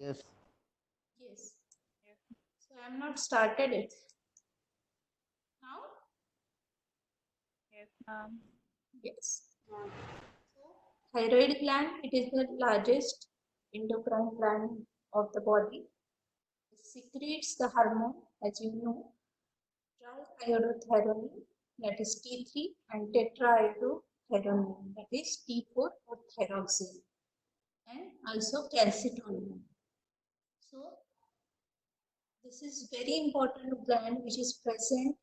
Yes. Yes. So I am not started it. Now? Yes. Yes. So thyroid gland, it is the largest endocrine gland of the body. It secretes the hormone, as you know, triiodothyronine, that is T3, and tetraiodothyronine, that is T4 or thyroxine, and also calcitonin. So this is very important gland which is present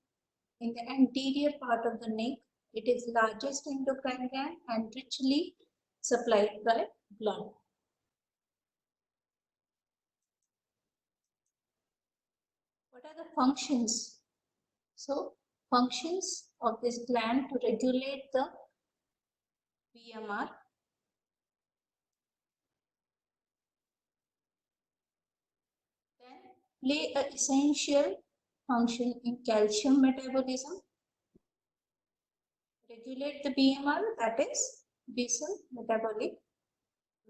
in the anterior part of the neck. It is largest endocrine gland and richly supplied by blood. What are the functions? So functions of this gland to regulate the BMR. Then play an essential function in calcium metabolism. Regulate the BMR, that is basal metabolic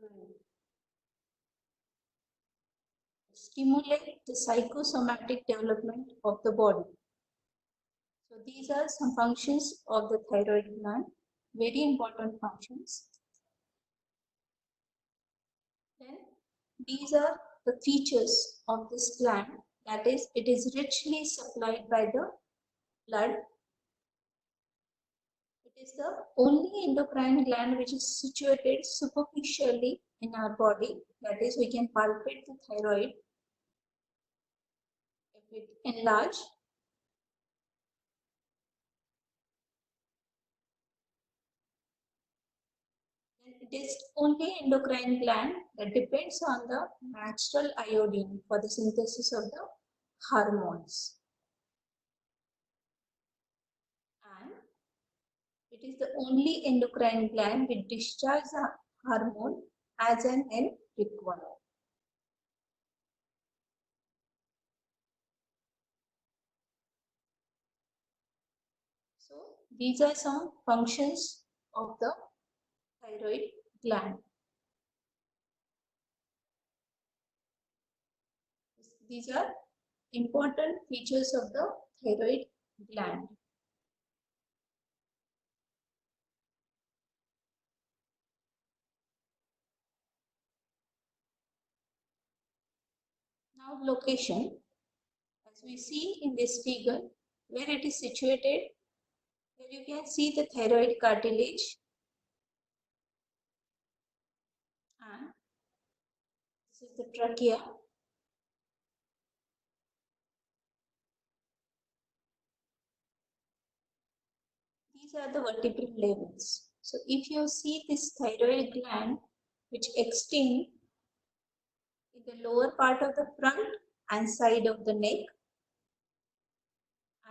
rate. Stimulate the psychosomatic development of the body. So these are some functions of the thyroid gland, very important functions. Then these are the features of this gland, that is, it is richly supplied by the blood. It is the only endocrine gland which is situated superficially in our body, that is, we can palpate the thyroid. If it enlarge, it is only endocrine gland that depends on the natural iodine for the synthesis of the hormones. And it is the only endocrine gland which discharges the hormone as and when required. So these are some functions of the thyroid gland. These are important features of the thyroid gland. Now location, as we see in this figure, where it is situated, here you can see the thyroid cartilage, and this is the trachea. These are the vertebral levels. So if you see this thyroid gland which extend in the lower part of the front and side of the neck,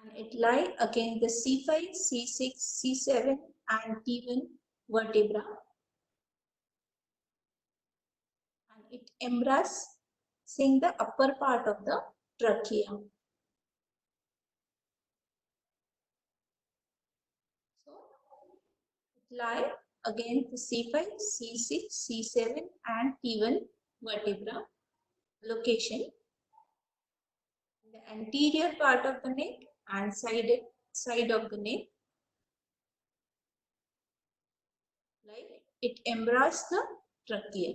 and it lie against the C5, C6, C7 and T1 vertebra, and it embracing the upper part of the trachea. So it lie against the C5, C6, C7 and T1 vertebra location, the anterior part of the neck and side of the neck, like it embraces the trachea.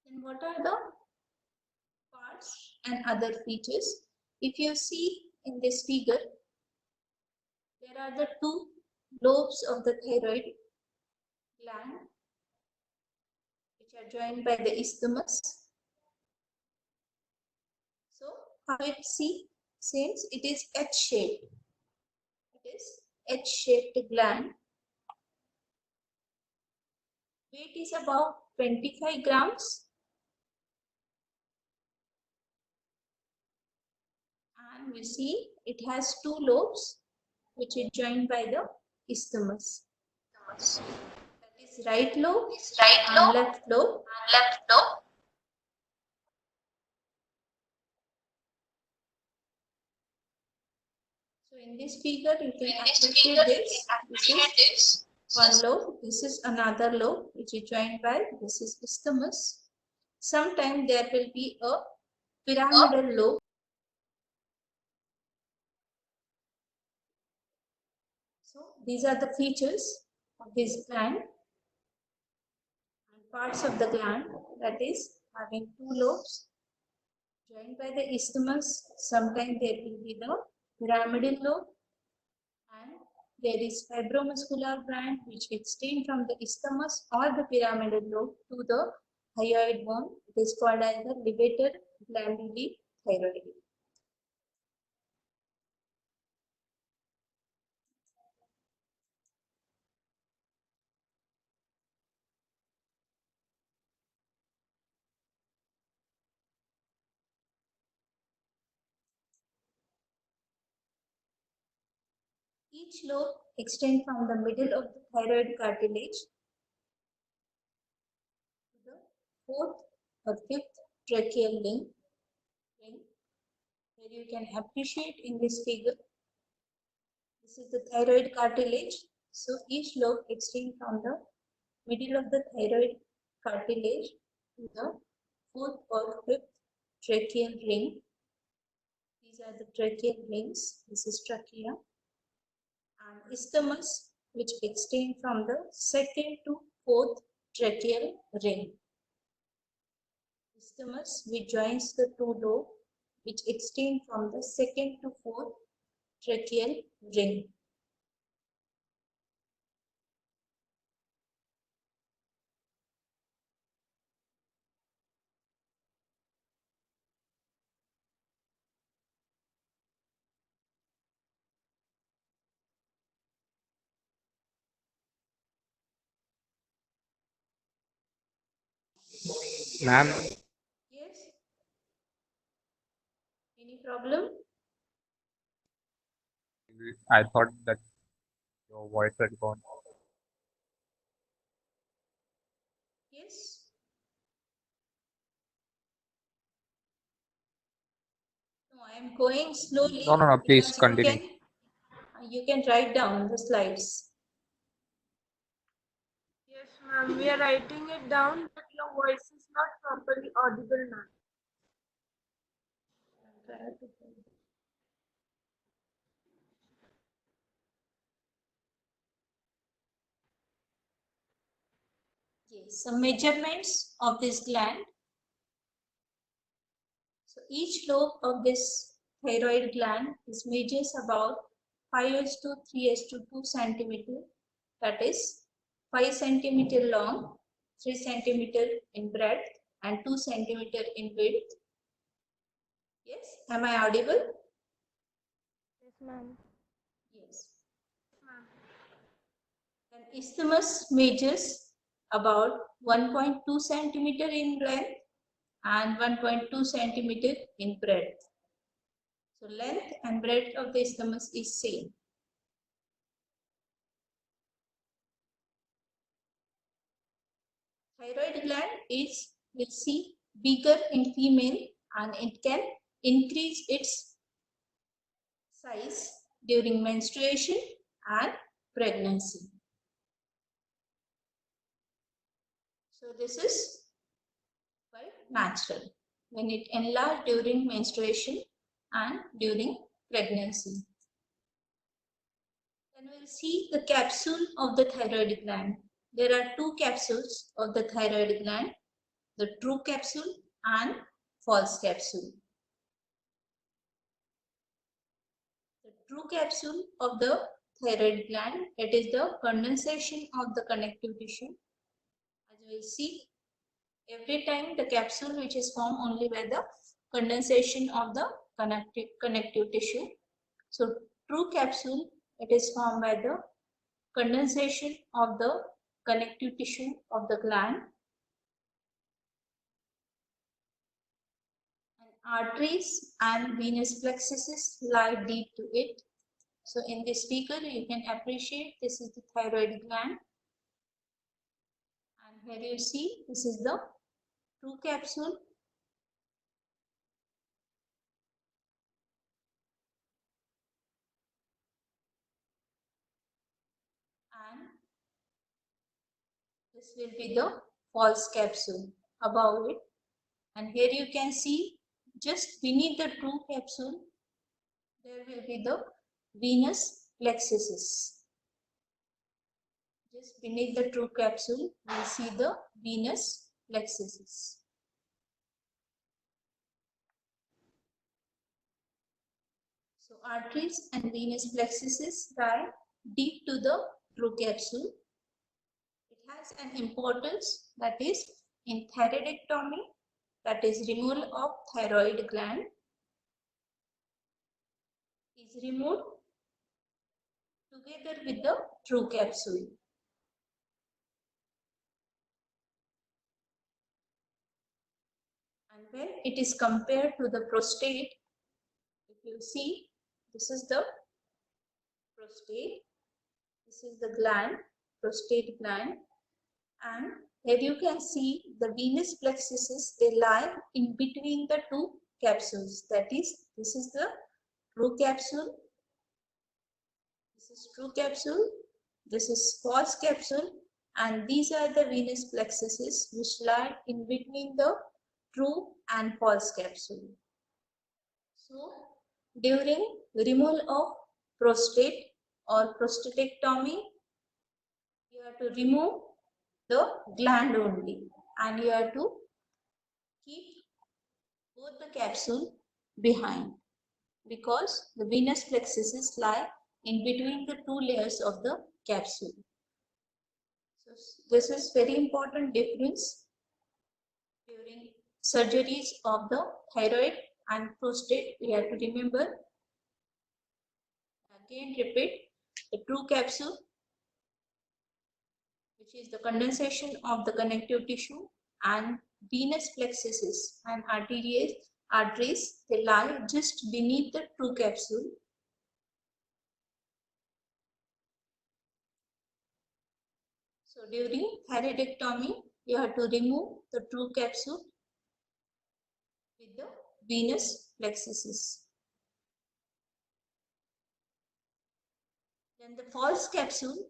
Then what are the parts and other features? If you see in this figure, there are the two lobes of the thyroid gland which are joined by the isthmus. So how it seems it is H-shaped. It is H-shaped gland. Weight is about 25 grams. And we see it has two lobes which is joined by the isthmus. That is right lobe and left lobe. So in this figure you can appreciate this. This is one lobe. This is another lobe which is joined by, this is isthmus. Sometimes there will be a pyramidal lobe. So these are the features of this gland and parts of the gland, that is having two lobes joined by the isthmus. Sometimes there will be the pyramidal lobe, and there is fibromuscular gland which extend from the isthmus or the pyramidal lobe to the hyoid bone. It is called as the levator glanduli thyroideum. Each lobe extends from the middle of the thyroid cartilage to the fourth or fifth tracheal ring. Here you can appreciate in this figure. This is the thyroid cartilage. So each lobe extends from the middle of the thyroid cartilage to the fourth or fifth tracheal ring. These are the tracheal rings. This is trachea. And isthmus, which extend from the second to fourth tracheal ring. Isthmus, which joins the two lobes, which extend from the second to fourth tracheal ring. Ma'am, Yes? Any problem? I thought that your voice had gone. Yes? No, I am going slowly No. Please because continue. you can write down the slides. Yes, ma'am. We are writing it down, but your voice is not properly audible, ma'am. Yes, some measurements of this gland. So each lobe of this thyroid gland is measures about 5 to 3 to 2 centimeter. That is 5 centimeter long, 3 centimeter in breadth, and 2 centimeter in width. Yes, am I audible? Yes, ma'am. Yes. Ma'am. An isthmus measures about 1.2 centimeter in length and 1.2 centimeter in breadth. So length and breadth of the isthmus is same. Thyroid gland is, we'll see, bigger in female and it can increase its size during menstruation and pregnancy. So this is quite natural when it enlarges during menstruation and during pregnancy. Then we'll see the capsule of the thyroid gland. There are two capsules of the thyroid gland, the true capsule and false capsule. The true capsule of the thyroid gland, it is the condensation of the connective tissue. As we will see, every time the capsule which is formed only by the condensation of the connective tissue. So true capsule, it is formed by the condensation of the connective tissue of the gland. And arteries and venous plexuses lie deep to it. So in this figure, you can appreciate this is the thyroid gland. And here you see this is the true capsule. And will be the false capsule above it. And here you can see just beneath the true capsule, there will be the venous plexuses. Just beneath the true capsule, we see the venous plexuses. So arteries and venous plexuses lie deep to the true capsule. It has an importance, that is in thyroidectomy, that is removal of thyroid gland is removed together with the true capsule. And when it is compared to the prostate, if you see, this is the prostate, this is the gland, prostate gland, and here you can see the venous plexuses, they lie in between the two capsules. That is, this is the true capsule, this is true capsule, this is false capsule, and these are the venous plexuses which lie in between the true and false capsule. So, during removal of prostate or prostatectomy, you have to remove the gland only, and you have to keep both the capsule behind, because the venous plexuses lie in between the two layers of the capsule. So this is very important difference during surgeries of the thyroid and prostate. We have to remember. Again repeat, the true capsule, which is the condensation of the connective tissue, and venous plexuses and arteries, they lie just beneath the true capsule. So during thyroidectomy, you have to remove the true capsule with the venous plexuses. Then the false capsule,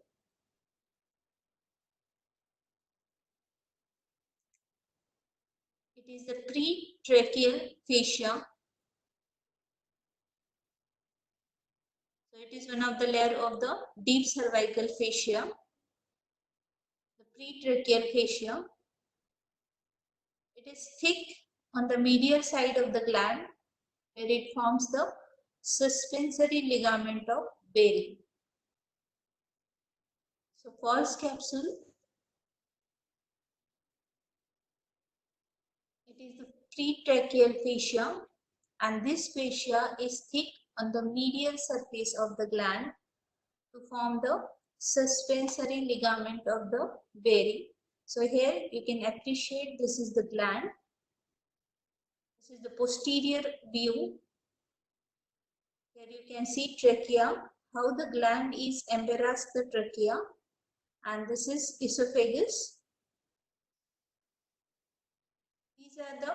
it is the pretracheal fascia. So it is one of the layer of the deep cervical fascia, the pretracheal fascia. It is thick on the medial side of the gland, where it forms the suspensory ligament of Berry. So false capsule, it is the pretracheal fascia, and this fascia is thick on the medial surface of the gland to form the suspensory ligament of the Berry. So here you can appreciate this is the gland. This is the posterior view. Here you can see trachea, how the gland is embarrassed the trachea, and this is esophagus. These are the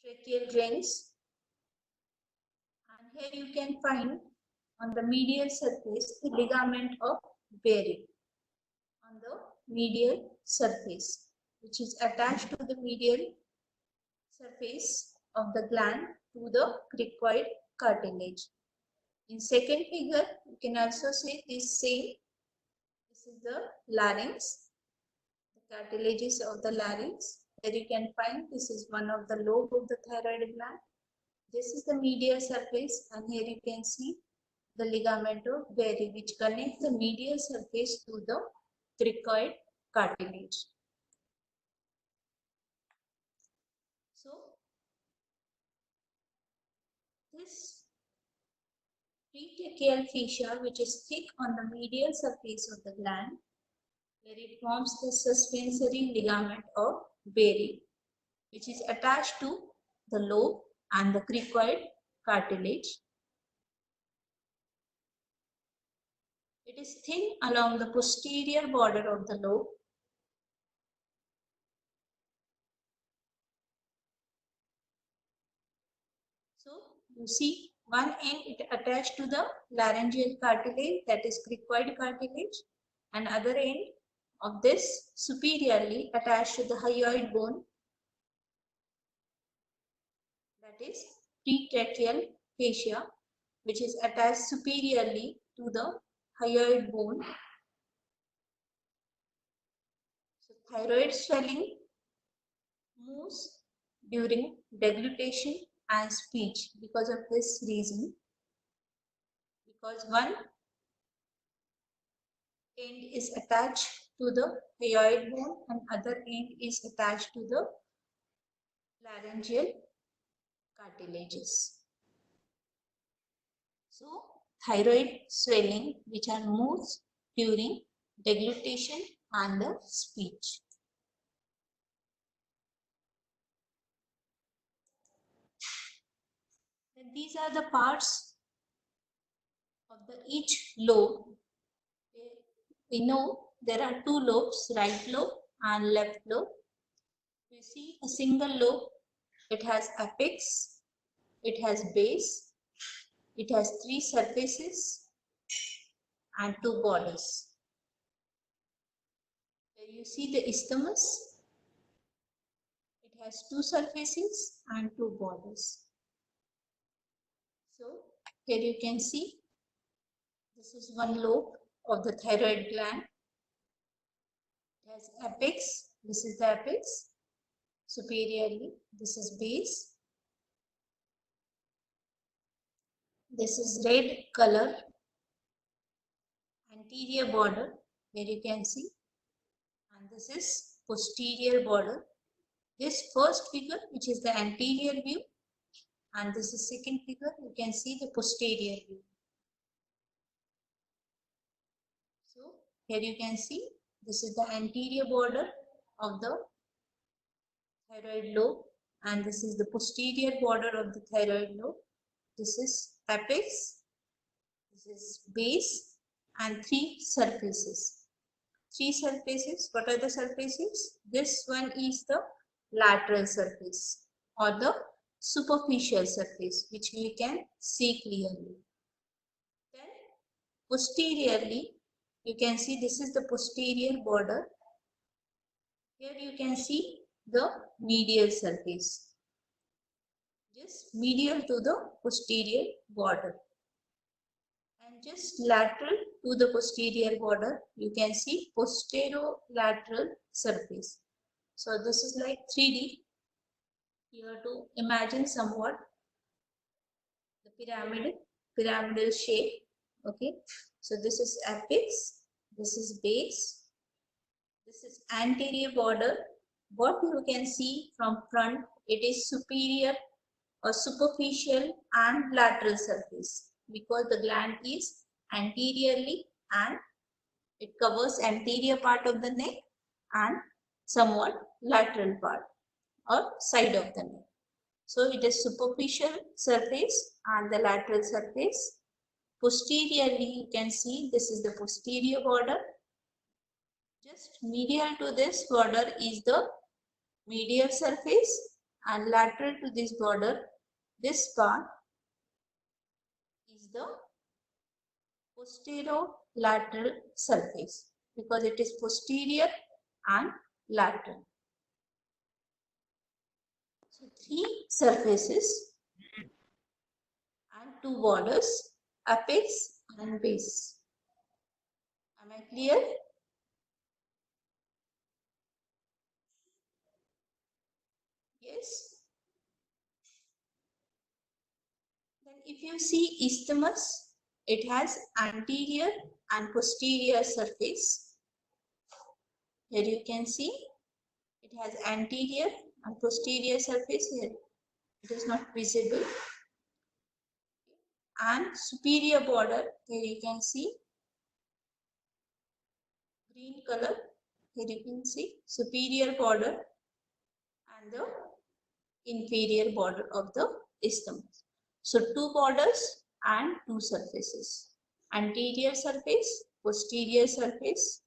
tracheal rings, and here you can find on the medial surface the ligament of Berry on the medial surface, which is attached to the medial surface of the gland to the cricoid cartilage. In second figure, you can also see this same. This is the larynx, the cartilages of the larynx. There you can find this is one of the lobe of the thyroid gland. This is the medial surface, and here you can see the ligament of Berry, which connects the medial surface to the cricoid cartilage. So this pretracheal fascia, which is thick on the medial surface of the gland, where it forms the suspensory ligament of Berry, which is attached to the lobe and the cricoid cartilage. It is thin along the posterior border of the lobe. So you see one end it attached to the laryngeal cartilage, that is cricoid cartilage, and other end of this superiorly attached to the hyoid bone, that is pretracheal fascia, which is attached superiorly to the hyoid bone. So thyroid swelling moves during deglutition and speech because of this reason, because one end is attached to the hyoid bone and other end is attached to the laryngeal cartilages. So thyroid swelling which are moves during deglutition and the speech. And these are the parts of the each lobe. We know there are two lobes, right lobe and left lobe. We see a single lobe, it has apex, it has base, it has three surfaces and two borders. Here you see the isthmus, it has two surfaces and two borders. So here you can see this is one lobe of the thyroid gland. It has apex, this is the apex, superiorly, this is base. This is red color, anterior border, here you can see, and this is posterior border. This first figure, which is the anterior view, and this is second figure, you can see the posterior view. So here you can see this is the anterior border of the thyroid lobe, and this is the posterior border of the thyroid lobe. This is apex, this is base, and three surfaces. Three surfaces. What are the surfaces? This one is the lateral surface or the superficial surface, which we can see clearly. Then posteriorly, you can see this is the posterior border. Here you can see the medial surface, just medial to the posterior border. And just lateral to the posterior border, you can see posterolateral surface. So this is like 3D. You have to imagine somewhat the pyramidal shape. Okay. So this is apex, this is base, this is anterior border. What you can see from front, it is superior or superficial and lateral surface, because the gland is anteriorly and it covers anterior part of the neck and somewhat lateral part or side of the neck. So it is superficial surface and the lateral surface. Posteriorly, you can see this is the posterior border. Just medial to this border is the medial surface, and lateral to this border, this part is the posterolateral surface, because it is posterior and lateral. So three surfaces and two borders, apex and base. Am I clear? Yes. Then if you see isthmus, it has anterior and posterior surface. Here you can see it has anterior and posterior surface. Here it is not visible. And superior border, here you can see green color. Here you can see superior border and the inferior border of the isthmus. So two borders and two surfaces. Anterior surface, posterior surface,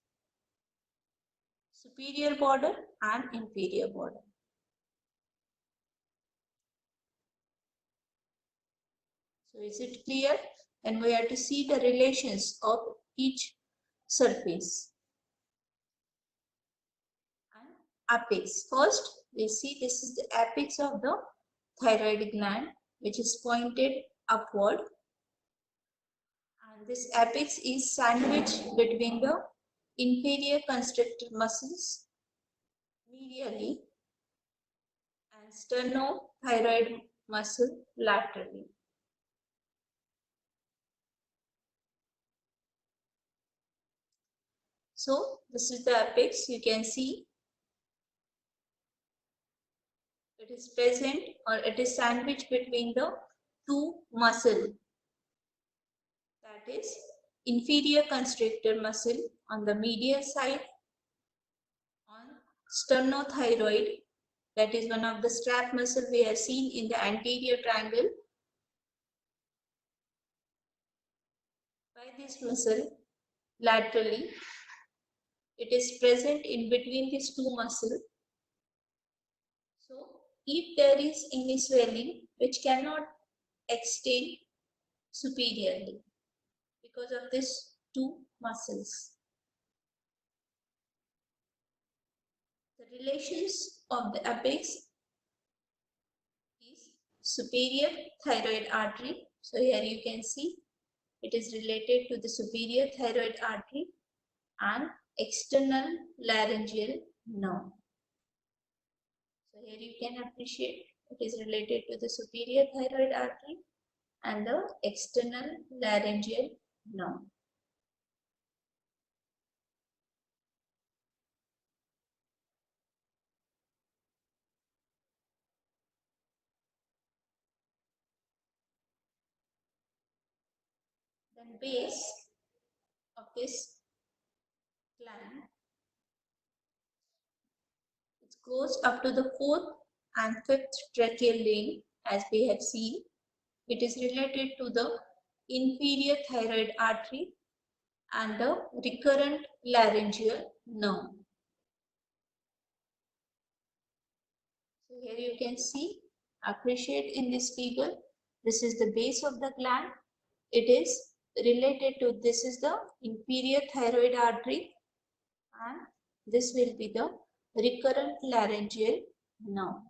superior border and inferior border. So is it clear? And we have to see the relations of each surface. apex. First, we see this is the apex of the thyroid gland, which is pointed upward. And this apex is sandwiched between the inferior constrictor muscles medially and sternothyroid muscle laterally. So this is the apex. You can see it is present, or it is sandwiched between the two muscles, that is inferior constrictor muscle on the medial side, on sternothyroid, that is one of the strap muscle we have seen in the anterior triangle. By this muscle laterally, it is present in between these two muscles. So if there is any swelling which cannot extend superiorly because of these two muscles, the relations of the apex is superior thyroid artery. So here you can see it is related to the superior thyroid artery and external laryngeal nerve. So here you can appreciate it is related to the superior thyroid artery and the external laryngeal nerve. Then base of this gland, it goes up to the fourth and fifth tracheal vein, as we have seen. It is related to the inferior thyroid artery and the recurrent laryngeal nerve. So here you can see, appreciate in this figure, this is the base of the gland. It is related to, this is the inferior thyroid artery, and this will be the recurrent laryngeal nerve.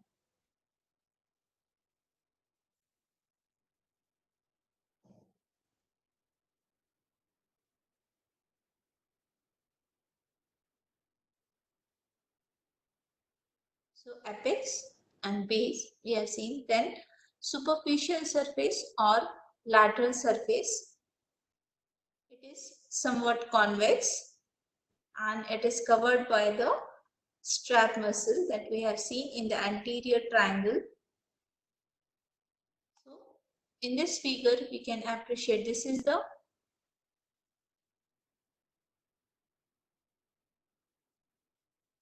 So apex and base we have seen. Then superficial surface or lateral surface. It is somewhat convex and it is covered by the strap muscle that we have seen in the anterior triangle. So in this figure we can appreciate this is the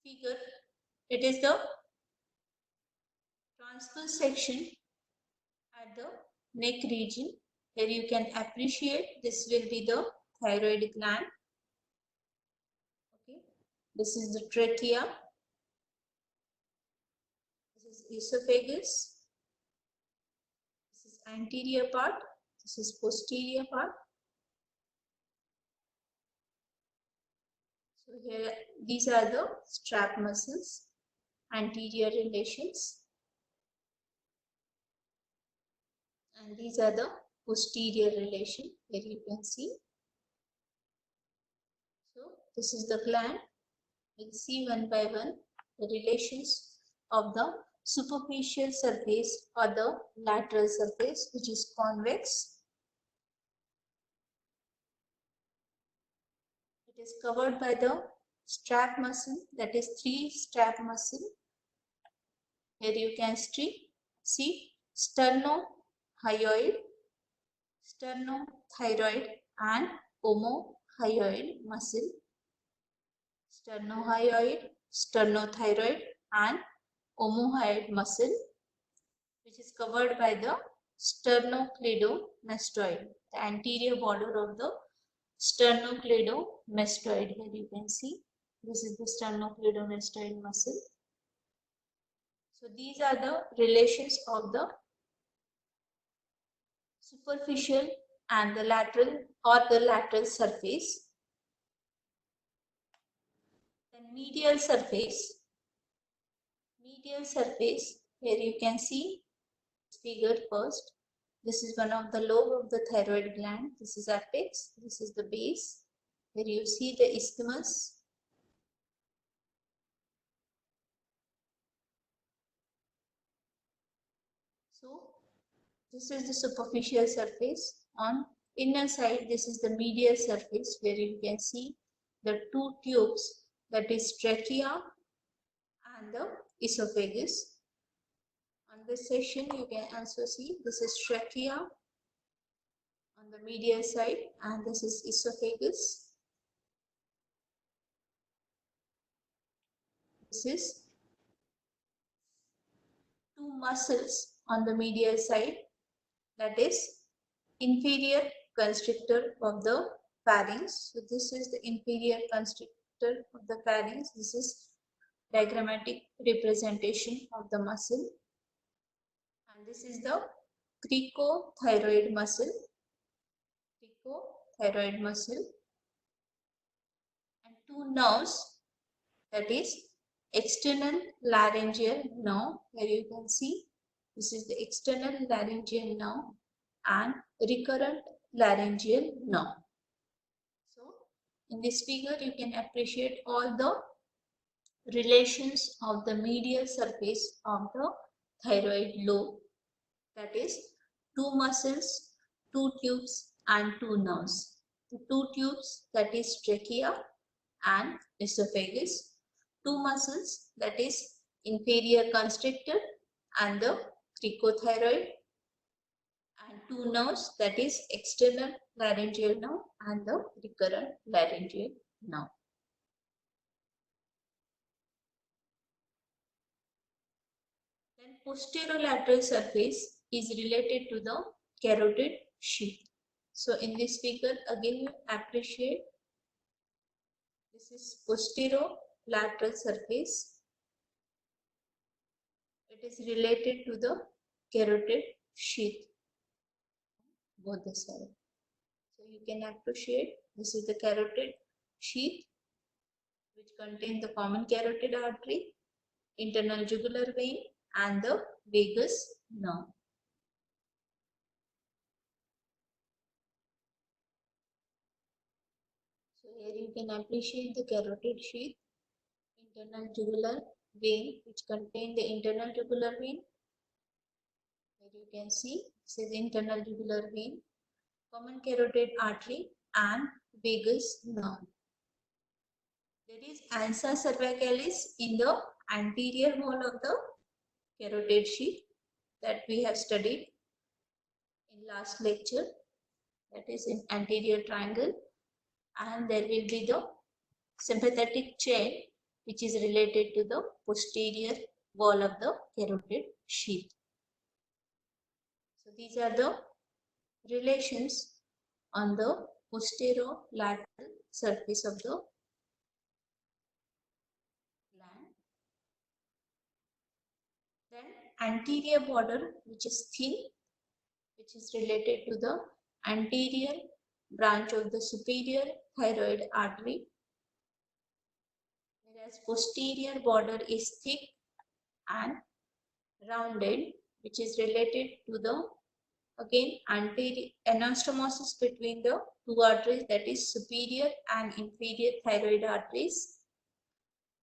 figure. It is the transverse section at the neck region. Here you can appreciate this will be the thyroid gland. Okay, this is the trachea. This is esophagus. This is anterior part. This is posterior part. So here these are the strap muscles, anterior relations, and these are the posterior relation. Here you can see. So this is the gland. We'll see one by one the relations of the superficial surface or the lateral surface, which is convex. It is covered by the strap muscle, that is 3 strap muscle. Here you can see sternohyoid, sternothyroid and omohyoid muscle. Sternohyoid, sternothyroid and omohyoid muscle, which is covered by the sternocleidomastoid, the anterior border of the sternocleidomastoid. Here you can see this is the sternocleidomastoid muscle. So these are the relations of the superficial and the lateral or the lateral surface. The medial surface, Medial surface, here you can see this figure first. This is one of the lobe of the thyroid gland. This is apex. This is the base. Here you see the isthmus. So this is the superficial surface. On inner side, this is the medial surface where you can see the two tubes, that is trachea and the esophagus. On this section, you can also see this is trachea on the medial side and this is esophagus. This is two muscles on the medial side, that is inferior constrictor of the pharynx. So this is the inferior constrictor of the pharynx. This is diagrammatic representation of the muscle. And this is the cricothyroid muscle. Cricothyroid muscle. And two nerves, that is external laryngeal nerve. Here you can see this is the external laryngeal nerve and recurrent laryngeal nerve. So in this figure you can appreciate all the relations of the medial surface of the thyroid lobe, that is two muscles, two tubes and two nerves. The two tubes, that is trachea and esophagus, two muscles, that is inferior constrictor and the cricothyroid, and two nerves, that is external laryngeal nerve and the recurrent laryngeal nerve. Then posterolateral surface is related to the carotid sheath. So in this figure again you appreciate this is posterolateral surface. It is related to the carotid sheath, both the sides. So you can appreciate this is the carotid sheath which contains the common carotid artery, internal jugular vein and the vagus nerve. So here you can appreciate the carotid sheath, internal jugular vein which contain the internal jugular vein. Here you can see this is internal jugular vein, common carotid artery and vagus nerve. There is ansa cervicalis in the anterior wall of the carotid sheath that we have studied in last lecture, that is in anterior triangle, and there will be the sympathetic chain which is related to the posterior wall of the carotid sheath. So these are the relations on the posterolateral surface of the gland. Then anterior border, which is thin, which is related to the anterior branch of the superior thyroid artery, whereas posterior border is thick and rounded, which is related to the again anterior anastomosis between the two arteries, that is superior and inferior thyroid arteries.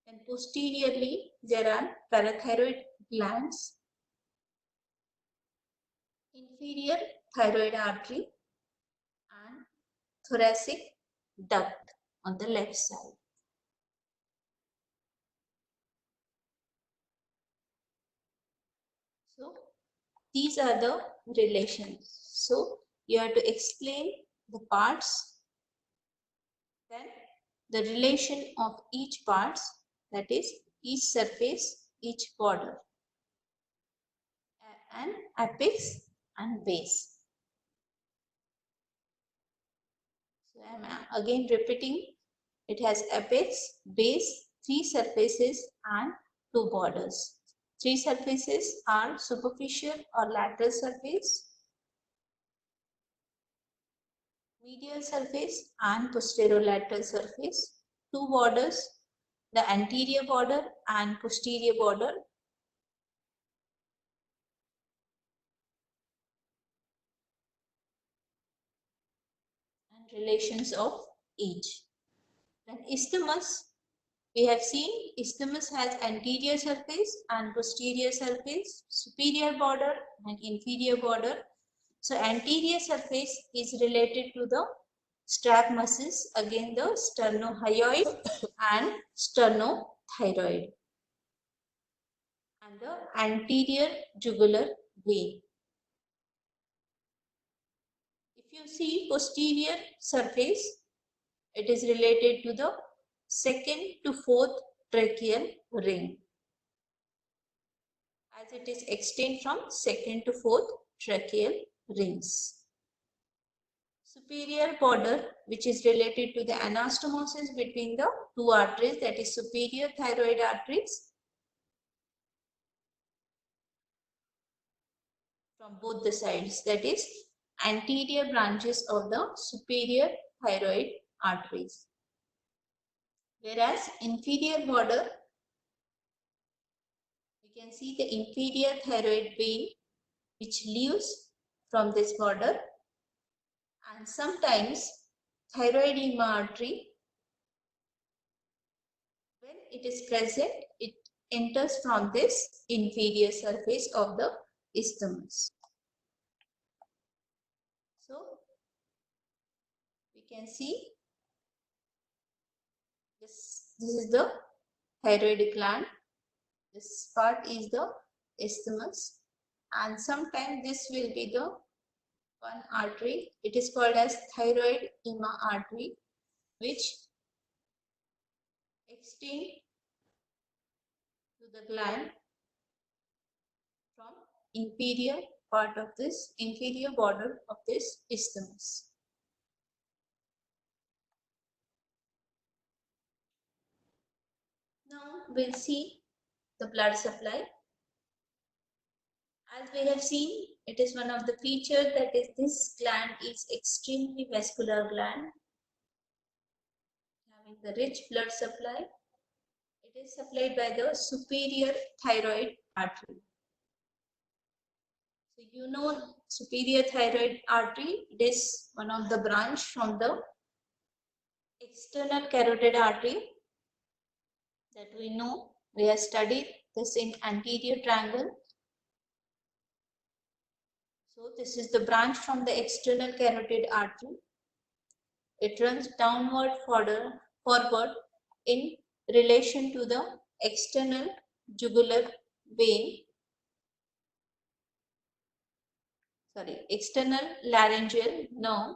And posteriorly there are parathyroid glands, inferior thyroid artery and thoracic duct on the left side. So these are the relations. So you have to explain the parts, then the relation of each parts, that is each surface, each border, and apex and base. So I am again repeating, it has apex, base, three surfaces and two borders. Three surfaces are superficial or lateral surface, medial surface and posterolateral surface. Two borders, the anterior border and posterior border. relations of each. Then isthmus, we have seen isthmus has anterior surface and posterior surface, superior border and inferior border. So anterior surface is related to the strap muscles, again the sternohyoid and sternothyroid, and the anterior jugular vein. If you see posterior surface, it is related to the second to fourth tracheal ring, as it is extend from second to fourth tracheal rings. Superior border, which is related to the anastomosis between the two arteries, that is superior thyroid arteries from both the sides, that is anterior branches of the superior thyroid arteries. Whereas inferior border, you can see the inferior thyroid vein which leaves from this border, and sometimes thyroidema artery, when it is present, it enters from this inferior surface of the isthmus. So we can see this is the thyroid gland, this part is the isthmus, and sometimes this will be the one artery, it is called as thyroidema artery, which extend to the gland from inferior part of this inferior border of this isthmus. Now we'll see the blood supply. As we have seen, it is one of the features, that is this gland is extremely vascular gland, having the rich blood supply. It is supplied by the superior thyroid artery. So you know superior thyroid artery, it is one of the branch from the external carotid artery that we know. We have studied this in anterior triangle. So this is the branch from the external carotid artery. It runs downward forward in relation to the external jugular vein, external laryngeal nerve.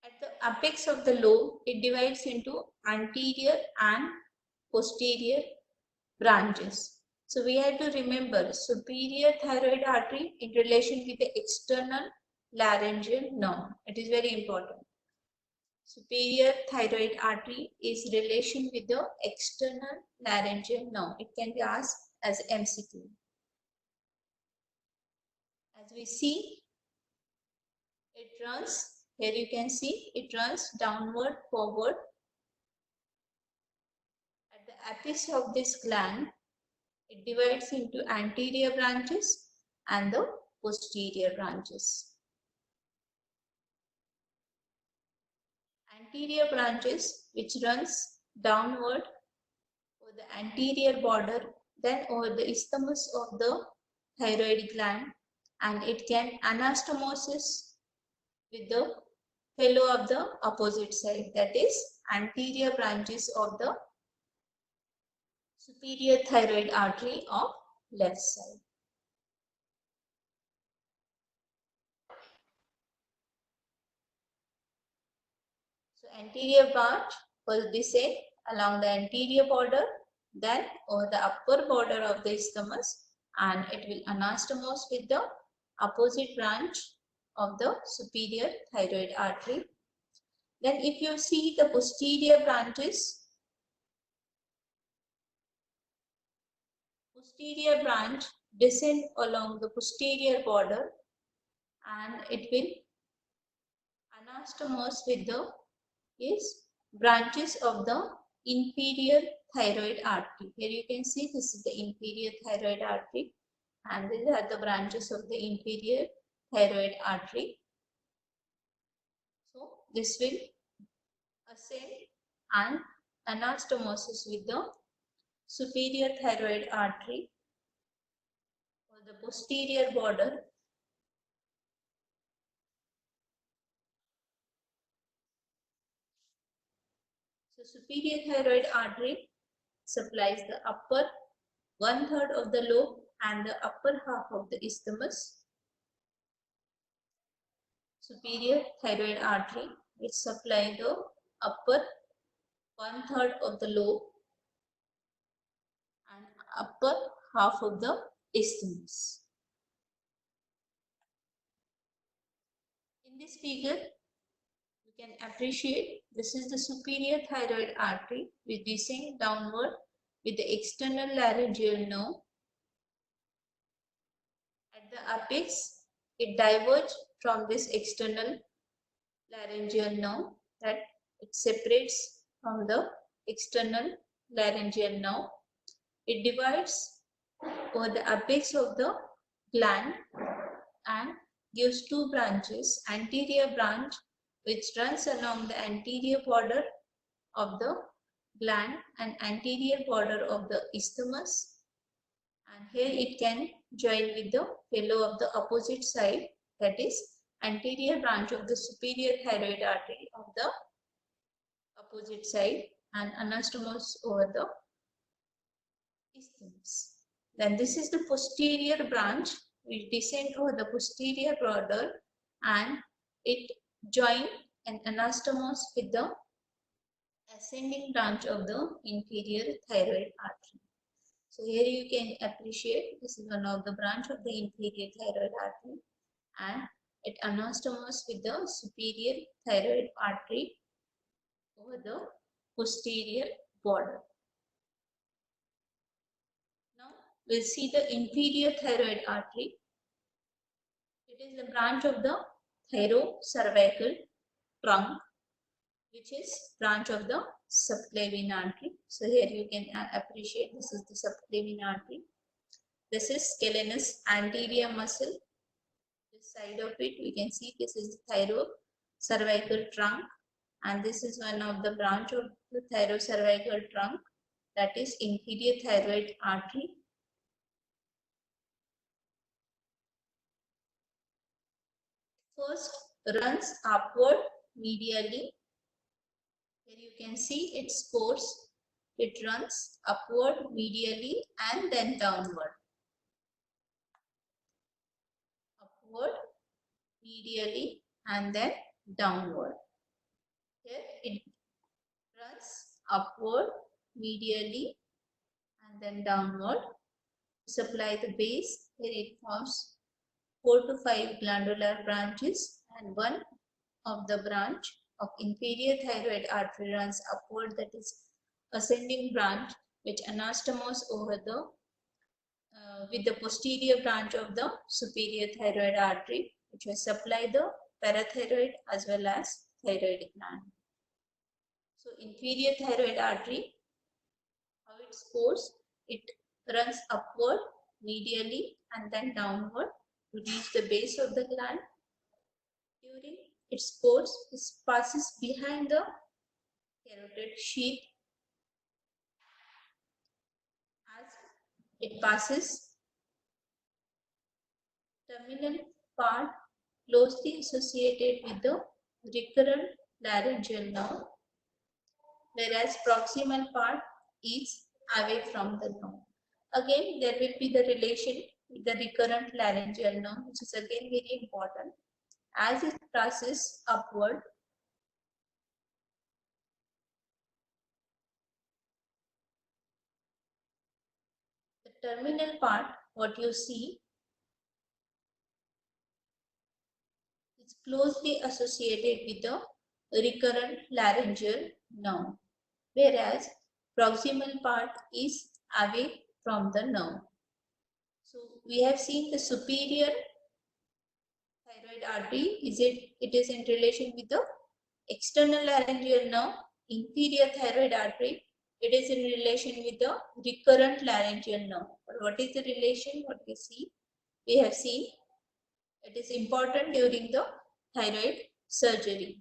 At the apex of the lobe, it divides into anterior and posterior branches. So we have to remember superior thyroid artery in relation with the external laryngeal nerve. It is very important. Superior thyroid artery is relation with the external laryngeal nerve. It can be asked as MCQ. As we see, it runs, here you can see, it runs downward, forward. At the apex of this gland, it divides into anterior branches and the posterior branches. Anterior branches, which runs downward over the anterior border, then over the isthmus of the thyroid gland, and it can anastomosis with the fellow of the opposite side, that is anterior branches of the superior thyroid artery of left side. So anterior branch will descend along the anterior border, then over the upper border of the isthmus, and it will anastomose with the opposite branch of the superior thyroid artery. Then if you see the posterior branches, posterior branch descend along the posterior border, and it will anastomose with the branches of the inferior thyroid artery. Here you can see this is the inferior thyroid artery, and these are the branches of the inferior thyroid artery. So this will ascend and anastomosis with the superior thyroid artery or the posterior border. So superior thyroid artery supplies the upper 1/3 of the lobe and the upper half of the isthmus. Superior thyroid artery which supply the upper 1/3 of the lobe and upper half of the isthmus. In this figure, you can appreciate this is the superior thyroid artery which descends downward with the external laryngeal nerve. At the apex, it diverges from this external laryngeal nerve, that it separates from the external laryngeal nerve. It divides over the apex of the gland and gives two branches, anterior branch which runs along the anterior border of the gland and anterior border of the isthmus, and here it can join with the fellow of the opposite side, that is anterior branch of the superior thyroid artery of the opposite side and anastomose over the isthmus. Then this is the posterior branch which descends over the posterior border and it joins and anastomose with the ascending branch of the inferior thyroid artery. So here you can appreciate this is one of the branch of the inferior thyroid artery and it anastomose with the superior thyroid artery over the posterior border. Now we'll see the inferior thyroid artery. It is the branch of the thyrocervical trunk, which is branch of the subclavian artery. So here you can appreciate this is the subclavian artery. This is scalenus anterior muscle. This side of it we can see this is thyrocervical trunk, and this is one of the branch of the thyrocervical trunk, that is inferior thyroid artery. First runs upward medially. Here you can see its course. It runs upward medially and then downward. Upward, medially and then downward. Here it runs upward, medially and then downward. To supply the base, here it forms 4 to 5 glandular branches, and one of the branch of inferior thyroid artery runs upward, that is ascending branch which anastomose over the with the posterior branch of the superior thyroid artery, which will supply the parathyroid as well as thyroid gland. So inferior thyroid artery, how its course, it runs upward medially and then downward to reach the base of the gland. During its course, it passes behind the carotid sheath. As it passes, terminal part closely associated with the recurrent laryngeal nerve, whereas proximal part is away from the nerve. Again, there will be the relation with the recurrent laryngeal nerve, which is again very important. As it passes upward, the terminal part, what you see, is closely associated with the recurrent laryngeal nerve, whereas proximal part is away from the nerve. So we have seen the superior thyroid artery, it is in relation with the external laryngeal nerve. Inferior thyroid artery, it is in relation with the recurrent laryngeal nerve. But what is the relation? What we see? We have seen It is important during the thyroid surgery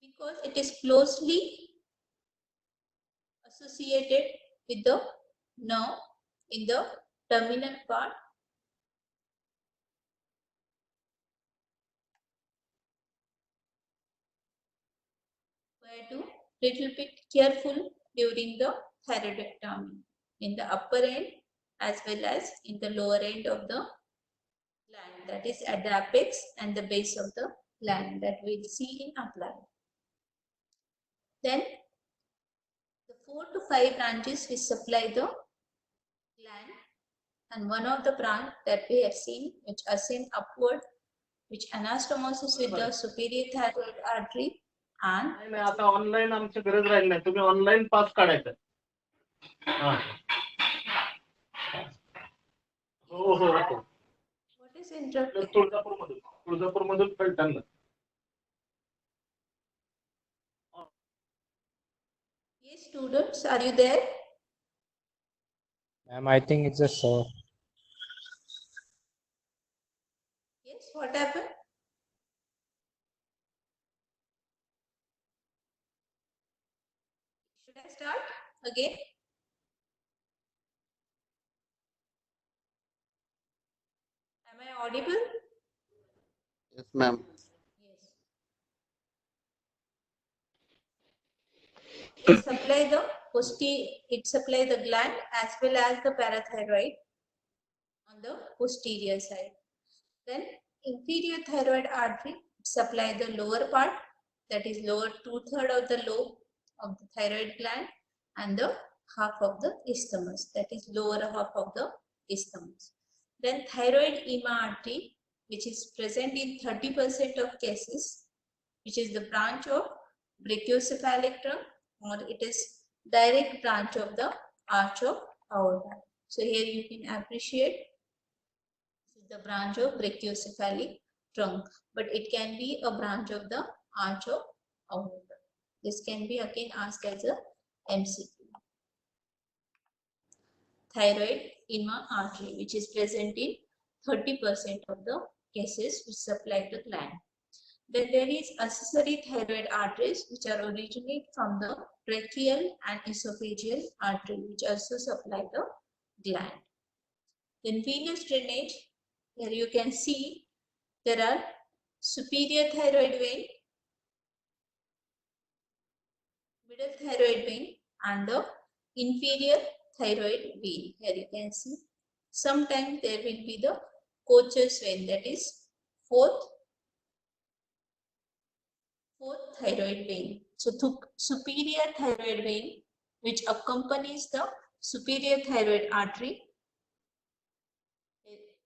because it is closely associated with the nerve in the terminal part where to little bit careful during the thyroidectomy in the upper end as well as in the lower end of the gland, that is at the apex and the base of the gland that we'll see in outline. Then the 4 to 5 branches which supply the gland, and one of the branch that we have seen which ascend upward, which anastomosis with the superior thyroid artery and नाही नाही, आता online आमची गरज राहिली नाही. तुम्ही online pass काढायचं. हा. हो हो हो. what is interrupted? तुळजापूरमधून फलटणला. Yes, students, are you there? Ma'am, I think it's a sir. Yes, what happened? Should I start again? Am I audible? Yes, ma'am. Yes. It supply the it supply the gland as well as the parathyroid on the posterior side. Then inferior thyroid artery supply the lower part, that is lower 2/3 of the lobe of the thyroid gland and the half of the isthmus, that is lower half of the isthmus. Then thyroid ema artery, which is present in 30% of cases, which is the branch of brachiocephalic trunk, or it is direct branch of the arch of aorta. So here you can appreciate the branch of brachiocephalic trunk, but it can be a branch of the arch of aorta. This can be again asked as a MCQ. Thyroid ema artery, which is present in 30% of the cases which supply the gland. Then there is accessory thyroid arteries which are originate from the tracheal and esophageal artery, which also supply the gland. Then venous drainage, here you can see there are superior thyroid vein, middle thyroid vein and the inferior thyroid vein. Here you can see sometimes there will be the Kocher's vein, that is fourth thyroid vein. So superior thyroid vein which accompanies the superior thyroid artery.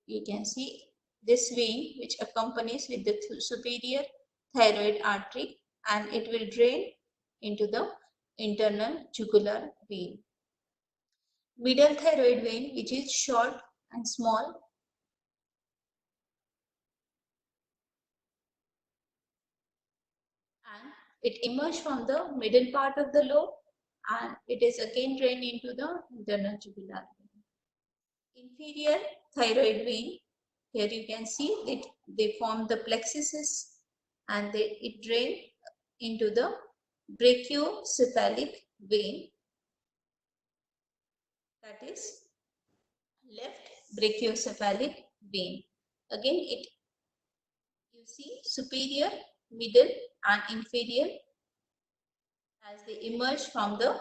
You can see this vein which accompanies with the superior thyroid artery, and it will drain into the internal jugular vein. Middle thyroid vein, which is short and small, and it emerges from the middle part of the lobe, and it is again drained into the internal jugular vein. Inferior thyroid vein, here you can see it, they form the plexuses and it drain into the brachiocephalic vein, that is left brachiocephalic vein. Again you see superior, middle and inferior as they emerge from the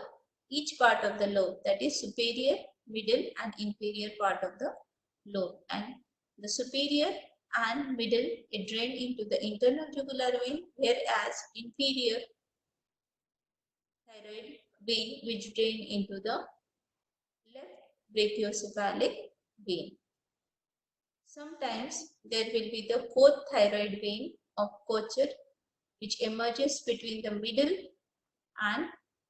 each part of the lobe, that is superior, middle and inferior part of the lobe, and the superior and middle it drain into the internal jugular vein, whereas inferior thyroid vein which drain into the left brachiocephalic vein. Sometimes there will be the fourth thyroid vein of Kocher which emerges between the middle and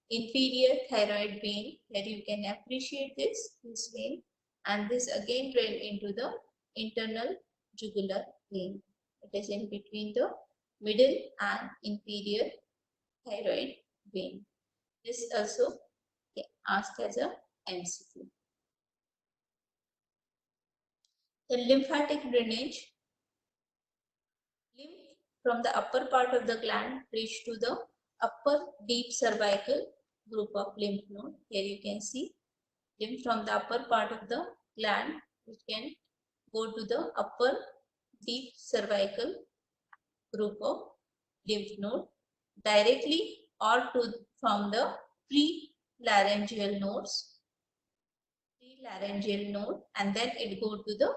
inferior thyroid vein. Here you can appreciate this vein, and this again drain into the internal jugular vein. It is in between the middle and inferior thyroid vein. This also asked as a MCQ. The lymphatic drainage. Lymph from the upper part of the gland reach to the upper deep cervical group of lymph node. Here you can see lymph from the upper part of the gland which can go to the upper deep cervical group of lymph node directly or from the pre-laryngeal node, and then it go to the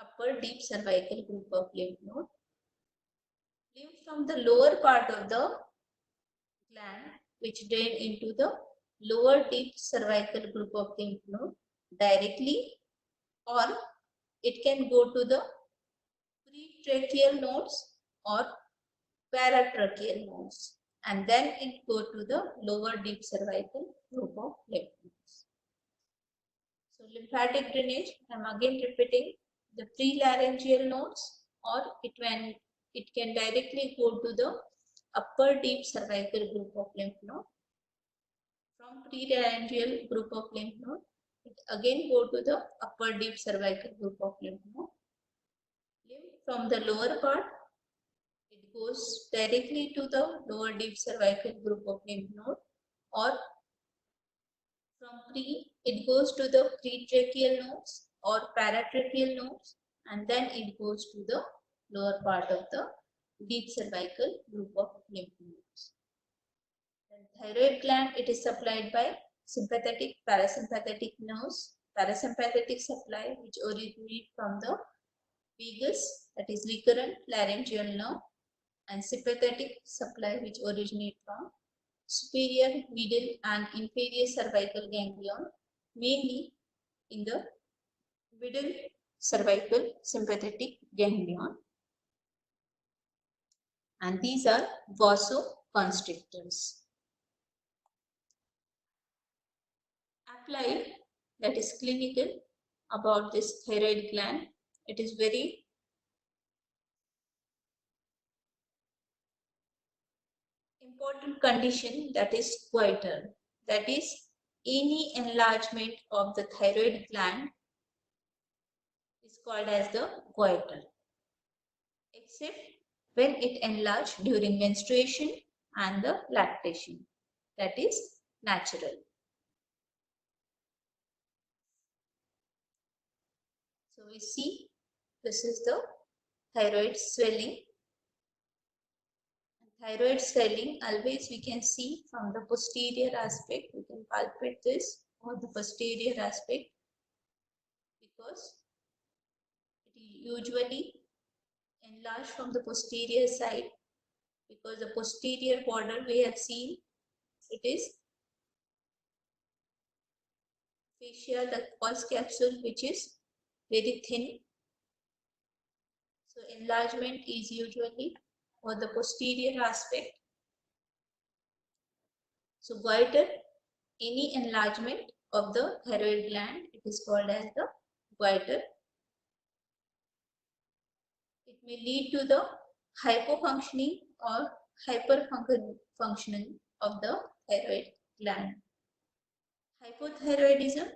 upper deep cervical group of lymph node. Lymph from the lower part of the gland which drain into the lower deep cervical group of lymph node directly, or it can go to the pretracheal nodes or paratracheal nodes, and then it go to the lower deep cervical group of lymph nodes. So lymphatic drainage, I am again repeating, the prelaryngeal nodes, or it can directly go to the upper deep cervical group of lymph node. From prelaryngeal group of lymph node, it again go to the upper deep cervical group of lymph node. Lymph from the lower part, it goes directly to the lower deep cervical group of lymph node, or it goes to the pretracheal nodes or paratracheal nodes, and then it goes to the lower part of the deep cervical group of lymph nodes. Then thyroid gland, it is supplied by sympathetic, parasympathetic nerves. Parasympathetic supply which originate from the vagus, that is recurrent laryngeal nerve, and sympathetic supply which originate from superior, middle and inferior cervical ganglion, mainly in the middle cervical sympathetic ganglion, and these are vasoconstrictors. Applied, that is clinical, about this thyroid gland, it is very important condition, that is goiter. That is any enlargement of the thyroid gland is called as the goiter, except when it enlarged during menstruation and the lactation, that is natural. So we see this is the thyroid swelling. Thyroid swelling, always we can see from the posterior aspect, we can palpate this or the posterior aspect, because it usually enlarged from the posterior side, because the posterior border we have seen, it is fascia, the pulse capsule, which is very thin. So enlargement is usually for the posterior aspect. So goiter, any enlargement of the thyroid gland, it is called as the goiter. It may lead to the hypofunctioning or hyperfunctioning of the thyroid gland. Hypothyroidism,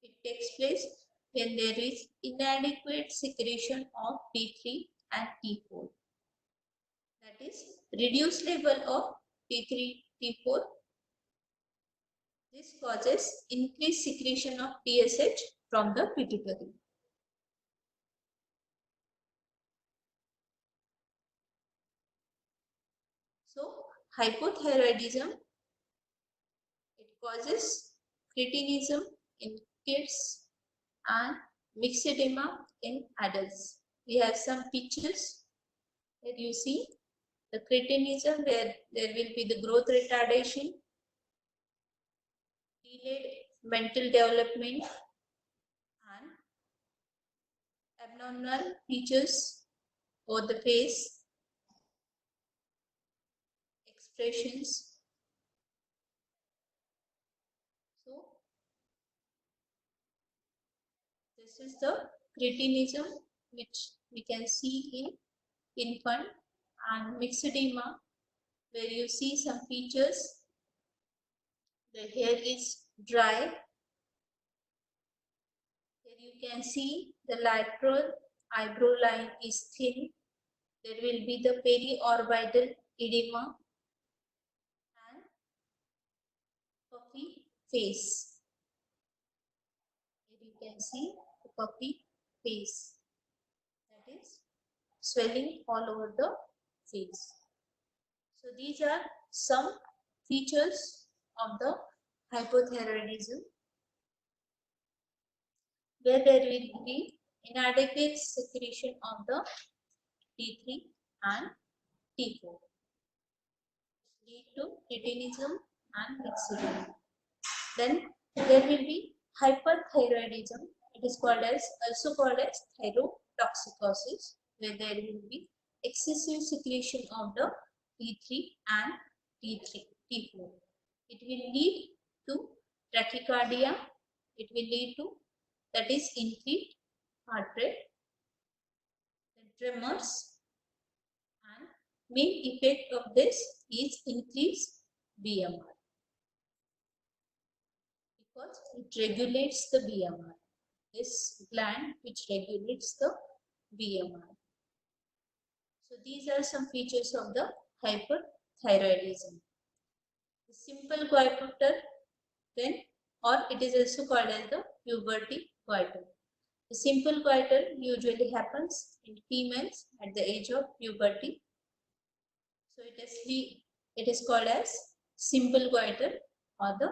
it takes place when there is inadequate secretion of T3 and T4. That is reduced level of T3, T4. This causes increased secretion of TSH from the pituitary. So hypothyroidism, it causes cretinism in kids and myxedema in adults. We have some pictures where you see the cretinism, where there will be the growth retardation, delayed mental development and abnormal features for the face, expressions. So this is the cretinism which we can see in infant, and myxedema, where you see some features. The hair is dry. Here you can see the lateral eyebrow line is thin. There will be the periorbital edema and puffy face. Here you can see the puffy face, that is swelling all over the face. So these are some features of the hypothyroidism, where there will be inadequate secretion of the T3 and T4, lead to cretinism and myxedema. Then there will be hyperthyroidism. It is also called as thyrotoxicosis, where there will be excessive secretion of the T3 and T4. It will lead to tachycardia. It will lead to, that is, increased heart rate, tremors, and main effect of this is increased BMR, because it regulates the BMR. This gland which regulates the BMR. So these are some features of the hyperthyroidism. The simple goiter, then, or it is also called as the puberty goiter. The simple goiter usually happens in females at the age of puberty. So it is called as simple goiter or the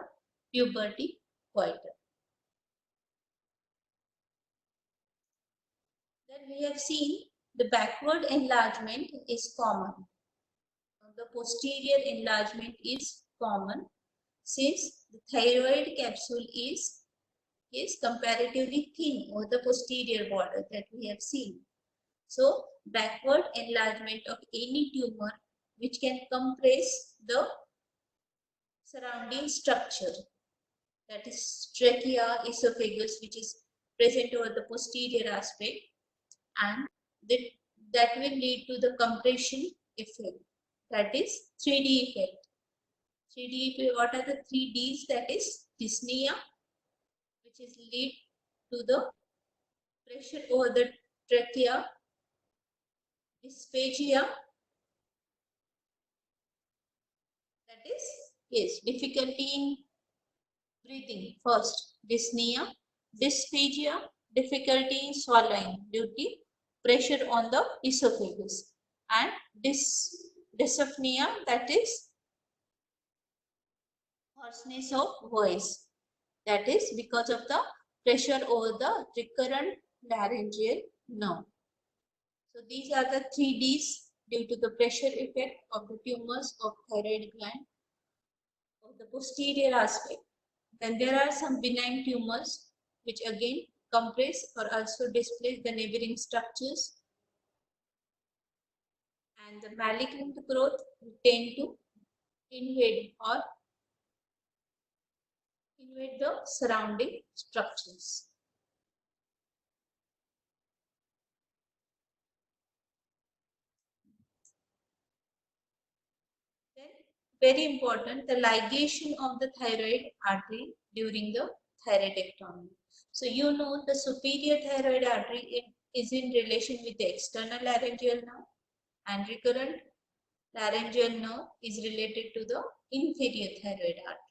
puberty goiter. Then we have seen the backward enlargement is common. The posterior enlargement is common since the thyroid capsule is comparatively thin over the posterior border that we have seen. So backward enlargement of any tumor which can compress the surrounding structure, that is trachea, esophagus, which is present over the posterior aspect, and that will lead to the compression effect, that is 3D effect. 3D effect, what are the 3 Ds? That is dyspnea, which is lead to the pressure over the trachea, dysphagia, that is difficulty in breathing first, dyspnea, dysphagia, difficulty in swallowing due to pressure on the esophagus, and dyspnea, that is hoarseness of voice, that is because of the pressure over the recurrent laryngeal nerve. So these are the 3 Ds due to the pressure effect of the tumors of thyroid gland of the posterior aspect. Then there are some benign tumors which again compress or also displace the neighboring structures, and the malignant growth tend to invade the surrounding structures. Then, very important, the ligation of the thyroid artery during the thyroidectomy. So you know the superior thyroid artery is in relation with the external laryngeal nerve, and recurrent laryngeal nerve is related to the inferior thyroid artery.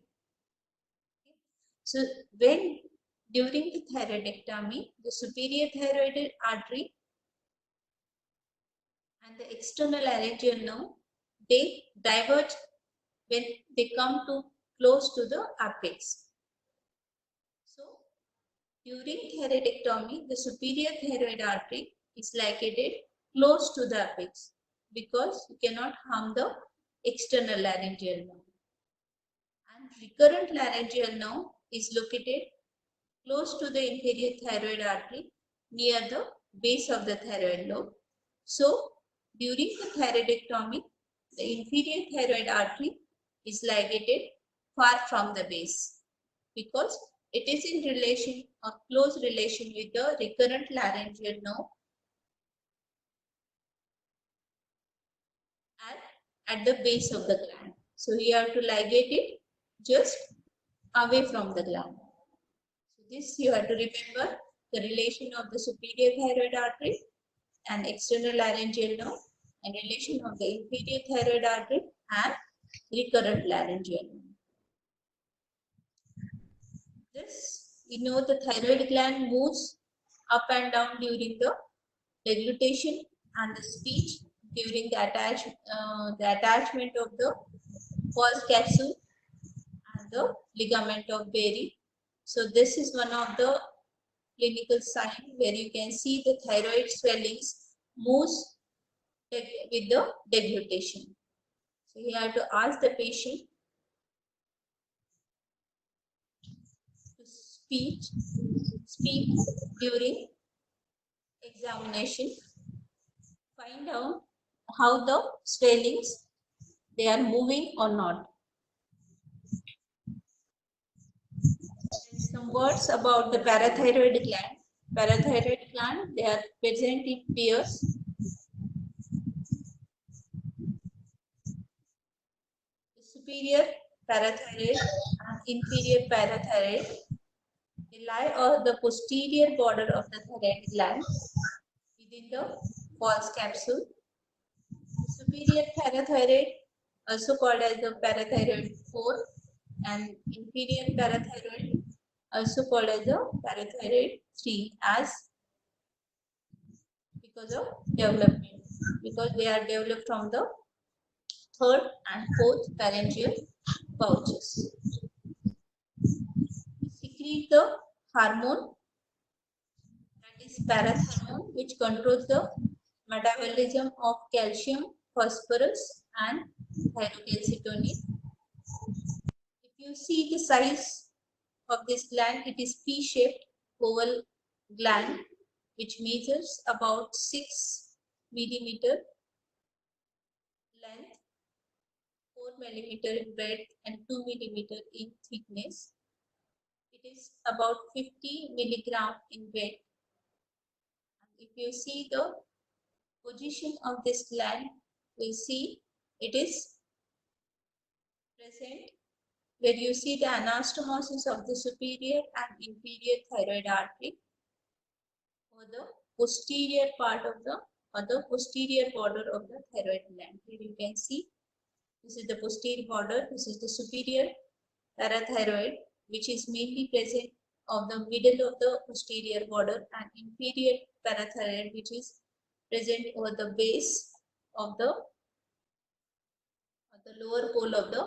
So when during the thyroidectomy, the superior thyroid artery and the external laryngeal nerve, they diverge when they come to close to the apex. So during thyroidectomy, the superior thyroid artery is located close to the apex because you cannot harm the external laryngeal nerve. And recurrent laryngeal nerve is located close to the inferior thyroid artery near the base of the thyroid lobe. So during the thyroidectomy, the inferior thyroid artery is ligated far from the base because it is in relation or close relation with the recurrent laryngeal nerve at the base of the gland. So you have to ligate it just away from the gland. So this you have to remember the relation of the superior thyroid artery and external laryngeal nerve, and relation of the inferior thyroid artery and recurrent laryngeal nerve. This, we know the thyroid gland moves up and down during the deglutition and the speech during the attachment of the false capsule and the ligament of Berry. So this is one of the clinical signs where you can see the thyroid swellings moves with the deglutition. So you have to ask the patient to speak during examination, find out how the swellings they are moving or not. And some words about the parathyroid gland. Parathyroid gland, they are present in pairs. The superior parathyroid and inferior parathyroid, they lie on the posterior border of the thyroid gland within the false capsule. The superior parathyroid, also called as the parathyroid 4, and inferior parathyroid, also called as the parathyroid 3, as because of development, because they are developed from the third and fourth pharyngeal pouches. Secrete the hormone, that is parathormone, which controls the metabolism of calcium, phosphorus, and thyrocalcitonin. If you see the size of this gland, it is P-shaped oval gland which measures about 6 millimeter length, 4 millimeter in breadth, and 2 millimeter in thickness. It is about 50 milligram in weight. If you see the position of this gland, you see it is present where you see the anastomosis of the superior and inferior thyroid artery, or the posterior part of the, or the posterior border of the thyroid gland. Here you can see this is the posterior border, this is the superior parathyroid, which is mainly present of the middle of the posterior border, and inferior parathyroid, which is present over the base of the lower pole of the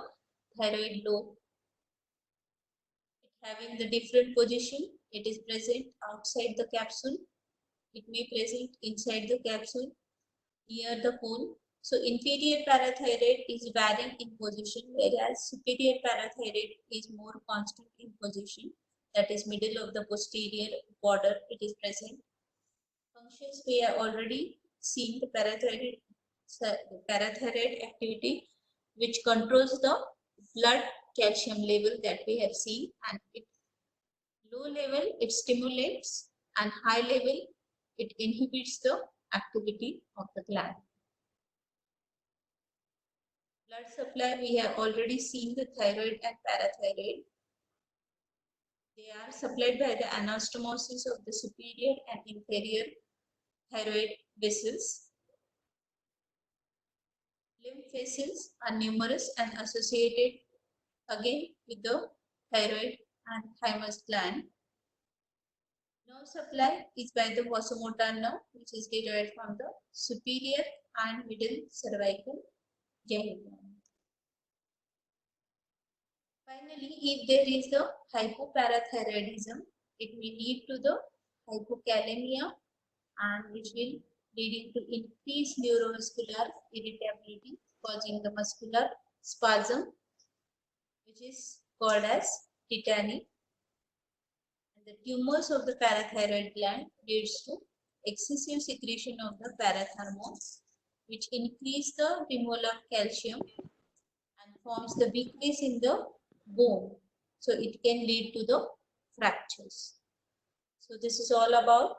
thyroid lobe. Having the different position, it is present outside the capsule, it may present inside the capsule, near the pole. So inferior parathyroid is varying in position, whereas superior parathyroid is more constant in position, that is middle of the posterior border it is present. Functions, we have already seen the parathyroid activity, which controls the blood calcium level that we have seen, and it low level it stimulates, and high level it inhibits the activity of the gland. Blood supply, we have already seen the thyroid and parathyroid. They are supplied by the anastomosis of the superior and inferior thyroid vessels. Lymph vessels are numerous and associated again with the thyroid and thymus gland. Nerve supply is by the vasomotor nerve, which is derived from the superior and middle cervical ganglia. Finally, if there is the hypoparathyroidism, it may lead to the hypokalemia, and which will leading to increased neurovascular irritability, causing the muscular spasm, which is called as tetany. And the tumors of the parathyroid gland leads to excessive secretion of the parathormones, which increase the removal of calcium and forms the weakness in the bone. So it can lead to the fractures. So this is all about